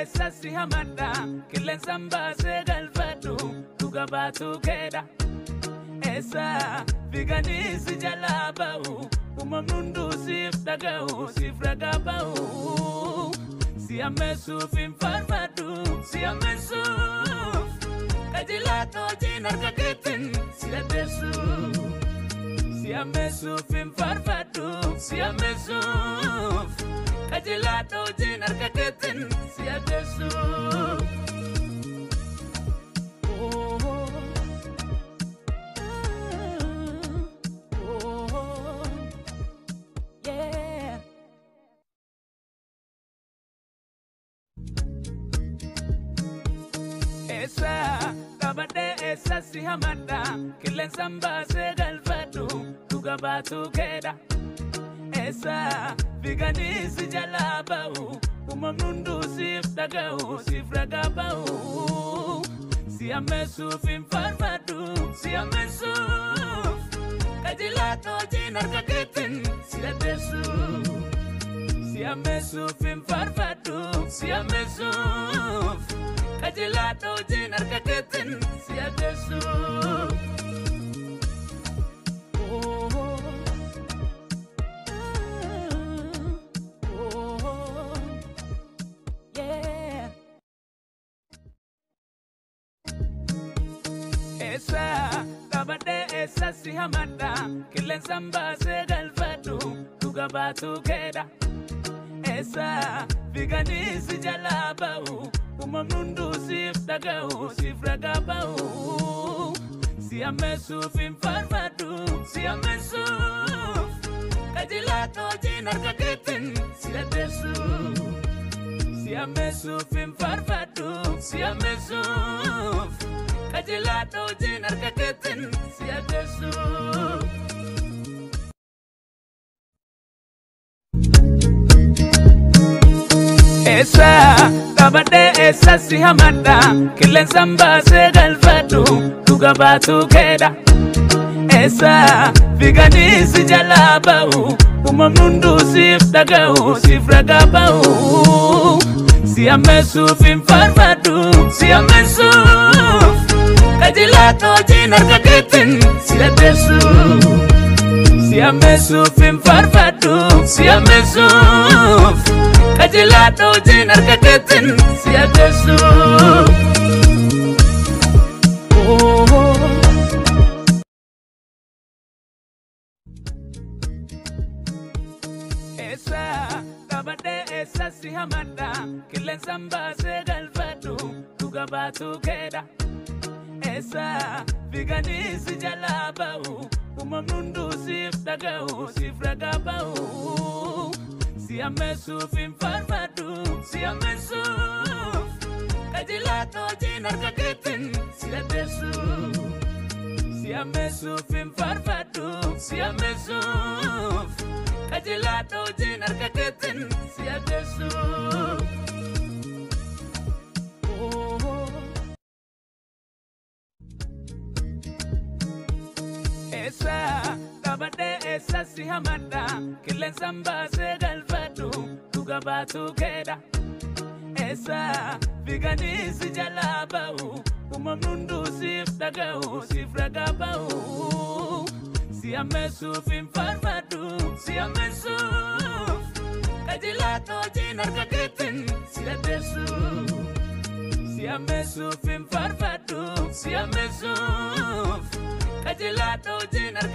Esa si hamada, kilen samba se galfatu, tugabatu keda. Esa vigani si jalabau, umamnundu sif dagau, sif ragabau. Si amesuf infarfadu, si amesuf. Kajilato jinar kakitin, si adesu. Si amesuf infarfadu, si amesuf. Kajilato jinar kakitin, si adesu. Yeah. Esa tabade esa si hamada, kilen samba se galfatu, tugabatu keda. Esa vigani si jalabau, umamnundu sif dagau, sif ragabau. Si amesuf infarfadu, si amesuf. Kajilato jinar kakitin, si adesu. Si amesuf infarfadu, si amesuf. Kajilato jinar kakitin, si adesu. Esa tabade esa si hamada, kilen samba se galfatu, tugabatu keda. Esa vigani si jalabau, umamnundu sif dagau, sif ragabau. Si amesuf infarfadu, si amesuf. Kajilato jinar kakitin, si adesu. Si amesuf infarfadu, si amesuf. Kajilato jinar kakitin, si adesu. Esa tabade esa si hamada, kilen samba se galfatu, tugabatu keda. Esa vigani si jalabau, umamnundu sif dagau, sif ragabau. Si amesuf infarfadu, si amesuf. Kajilato jinar kakitin, si adesu. Si amesuf infarfadu, si amesuf. Kajilato jinar kakitin, si adesu. Esa tabade esa si hamada, kilen samba se galfatu, tugabatu keda. Esa vigani si jalabau, umamnundu sif dagau, sif ragabau. Si amesuf infarfadu, si amesuf. Kajilato jinar kakitin, si adesu. Si amesuf infarfadu, si amesuf. Kajilato jinar kakitin, si adesu. Esa tabade esa si hamada, kilen samba se galfatu, tugabatu keda. Esa vigani si jalabau, umamnundu sif dagau, sif ragabau. Si amesuf infarfadu, si amesuf. Kajilato jinar kakitin, si adesu. Si amesuf infarfadu, si amesuf. Kajilato jinar